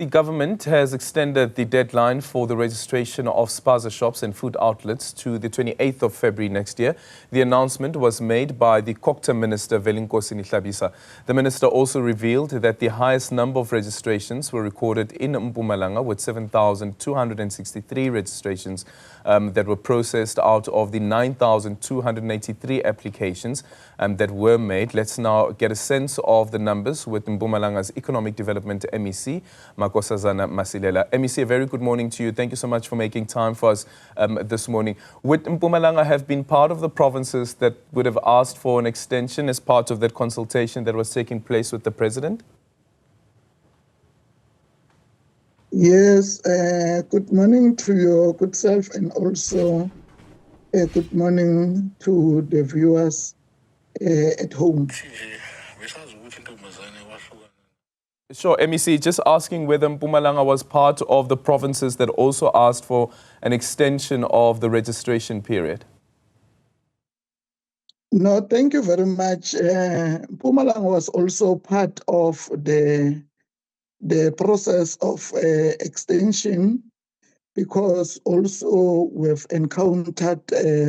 The government has extended the deadline for the registration of Spaza shops and food outlets to the 28th of February next year. The announcement was made by the Kokta Minister, Velinkosi Nihlabisa. The minister also revealed that the highest number of registrations were recorded in Mpumalanga, with 7,263 registrations that were processed out of the 9,283 applications that were made. Let's now get a sense of the numbers with Mpumalanga's Economic Development MEC, Makhosazane Masilela. MEC, a very good morning to you. Thank you so much for making time for us this morning. Would Mpumalanga have been part of the provinces that would have asked for an extension as part of that consultation that was taking place with the President? Yes, good morning to your good self, and also good morning to the viewers at home. Sure, MEC, just asking whether Mpumalanga was part of the provinces that also asked for an extension of the registration period. No, thank you very much. Mpumalanga was also part of the process of extension, because also we've encountered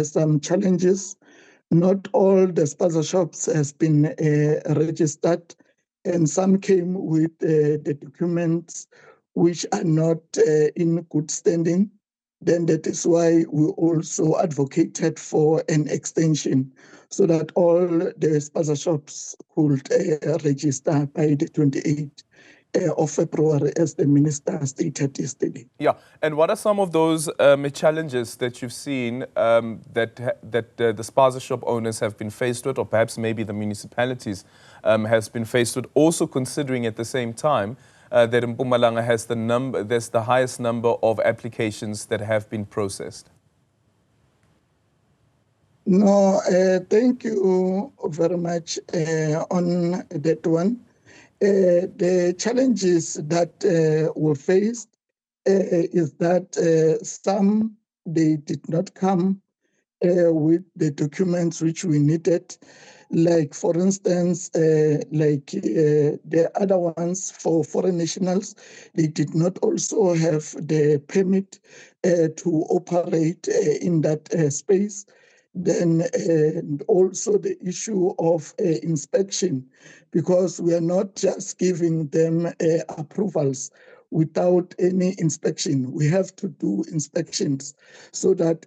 some challenges. Not all the Spaza shops has been registered, and some came with the documents which are not in good standing. Then that is why we also advocated for an extension, so that all the Spaza shops could register by the 28th of February, as the minister stated yesterday. Yeah, and what are some of those challenges that you've seen that the Spaza shop owners have been faced with, or perhaps maybe the municipalities has been faced with, also considering at the same time that Mpumalanga has there's the highest number of applications that have been processed? No, thank you very much on that one. The challenges that were faced is that some, they did not come with the documents which we needed. Like, for instance, the other ones for foreign nationals, they did not also have the permit to operate in that space. Then also the issue of inspection, because we are not just giving them approvals without any inspection. We have to do inspections so that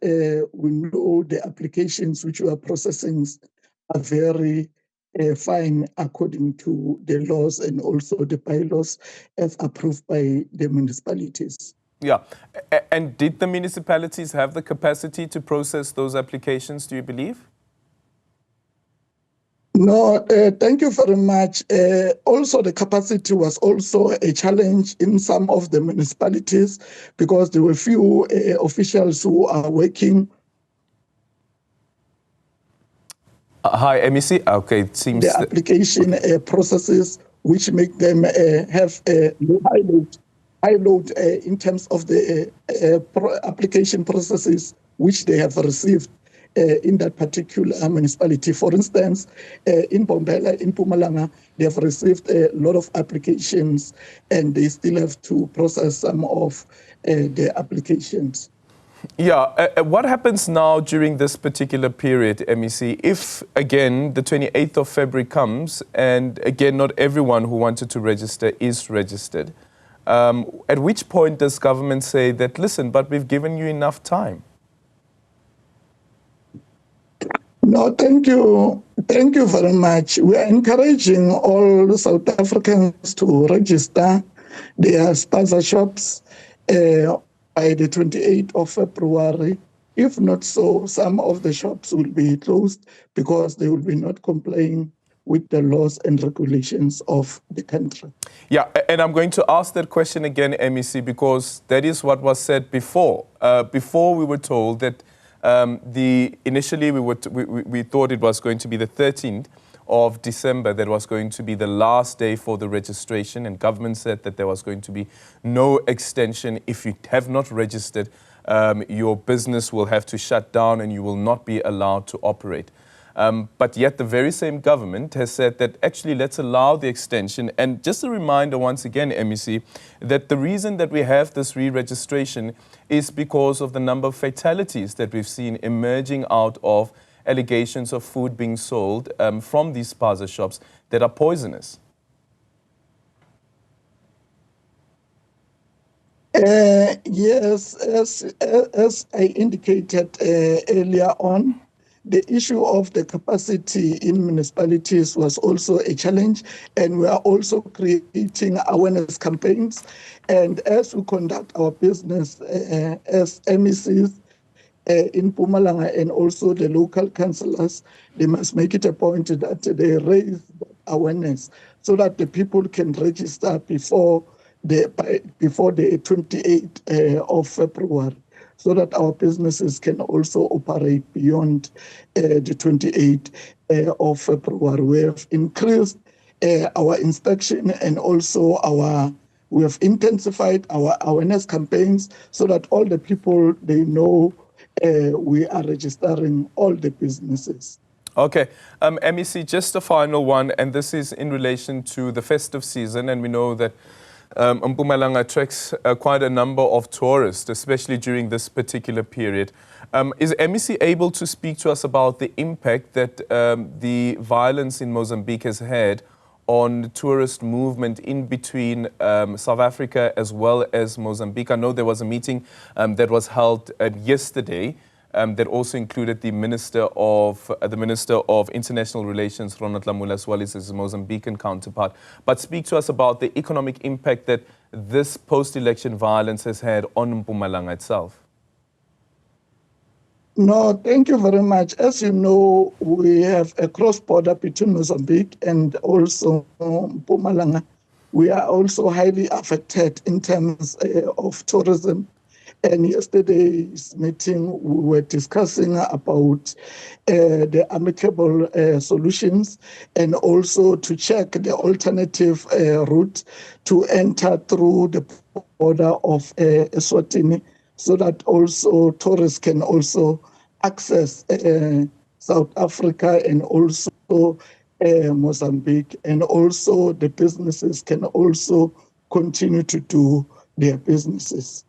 we know the applications which we are processing are very fine according to the laws and also the bylaws as approved by the municipalities. Yeah, and did the municipalities have the capacity to process those applications, do you believe? No, thank you very much. Also, the capacity was also a challenge in some of the municipalities, because there were few officials who are working. Hi, MEC. Okay, it seems the application processes, which make them have a high load in terms of the application processes which they have received in that particular municipality. For instance, in Bombela, in Mpumalanga, they have received a lot of applications, and they still have to process some of the applications. Yeah, what happens now during this particular period, MEC, if, again, the 28th of February comes, and, again, not everyone who wanted to register is registered? At which point does government say that, listen, but we've given you enough time? No, thank you. Thank you very much. We are encouraging all South Africans to register their Spaza shops by the 28th of February. If not so, some of the shops will be closed because they will be not complying with the laws and regulations of the country. Yeah, and I'm going to ask that question again, MEC, because that is what was said before. Before we were told that initially we thought it was going to be the 13th of December that was going to be the last day for the registration, and government said that there was going to be no extension. If you have not registered, your business will have to shut down and you will not be allowed to operate. But yet the very same government has said that actually let's allow the extension. And just a reminder once again, MEC, that the reason that we have this re-registration is because of the number of fatalities that we've seen emerging out of allegations of food being sold from these Spaza shops that are poisonous. Yes, as I indicated earlier on, the issue of the capacity in municipalities was also a challenge, and we are also creating awareness campaigns. And as we conduct our business as MECs in Mpumalanga and also the local councillors, they must make it a point that they raise awareness so that the people can register before the 28th of February, so that our businesses can also operate beyond the 28th of February. We have increased our inspection and also we have intensified our awareness campaigns so that all the people, they know we are registering all the businesses. Okay. MEC, just a final one, and this is in relation to the festive season, and we know that Mpumalanga attracts quite a number of tourists, especially during this particular period. Is MEC able to speak to us about the impact that the violence in Mozambique has had on the tourist movement in between South Africa as well as Mozambique? I know there was a meeting that was held yesterday that also included the Minister of International Relations, Ronald Lamula, as well as his Mozambican counterpart. But speak to us about the economic impact that this post-election violence has had on Mpumalanga itself. No, thank you very much. As you know, we have a cross-border between Mozambique and also Mpumalanga. We are also highly affected in terms of tourism. And yesterday's meeting, we were discussing about the amicable solutions and also to check the alternative route to enter through the border of Eswatini, so that also tourists can also access South Africa and also Mozambique, and also the businesses can also continue to do their businesses.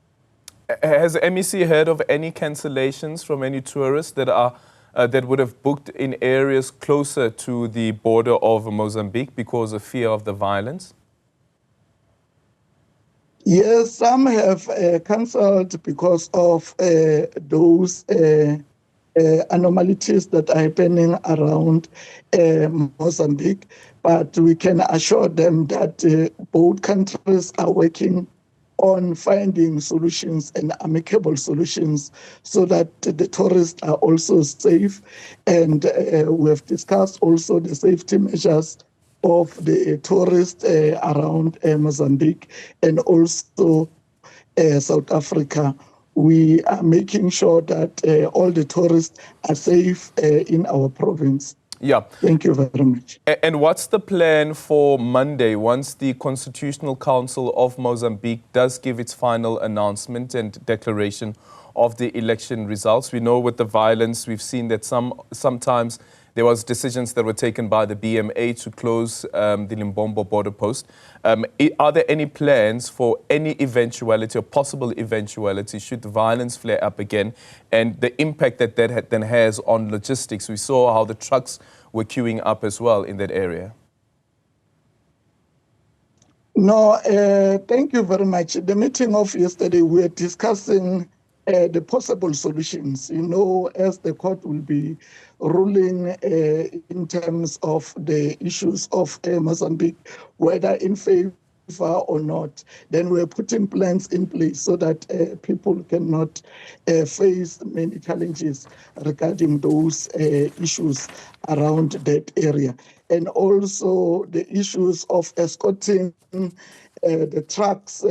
Has MEC heard of any cancellations from any tourists that would have booked in areas closer to the border of Mozambique because of fear of the violence? Yes, some have cancelled because of those anomalies that are happening around Mozambique. But we can assure them that both countries are working on finding solutions and amicable solutions so that the tourists are also safe. And we have discussed also the safety measures of the tourists around Mozambique and also South Africa. We are making sure that all the tourists are safe in our province. Yeah. Thank you very much. And what's the plan for Monday once the Constitutional Council of Mozambique does give its final announcement and declaration of the election results? We know with the violence, we've seen that sometimes there was decisions that were taken by the BMA to close the Limbombo border post. Are there any plans for any eventuality or possible eventuality should the violence flare up again and the impact that then has on logistics? We saw how the trucks were queuing up as well in that area. No, thank you very much. The meeting of yesterday, we were discussing the possible solutions, you know, as the court will be ruling in terms of the issues of Mozambique, whether in favor or not. Then we're putting plans in place so that people cannot face many challenges regarding those issues around that area. And also the issues of escorting the trucks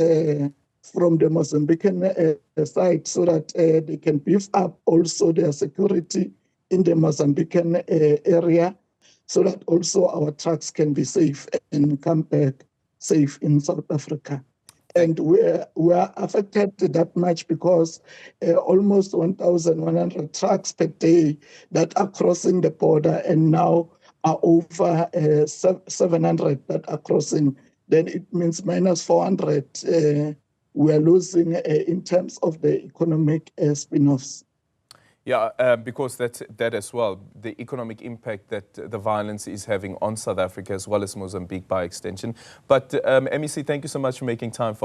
from the Mozambican side so that they can beef up also their security in the Mozambican area so that also our trucks can be safe and come back safe in South Africa. And we're affected that much because almost 1,100 trucks per day that are crossing the border, and now are over 700 that are crossing. Then it means minus 400 we're losing in terms of the economic spin-offs. Yeah, because that as well, the economic impact that the violence is having on South Africa as well as Mozambique by extension. But MEC, thank you so much for making time for us.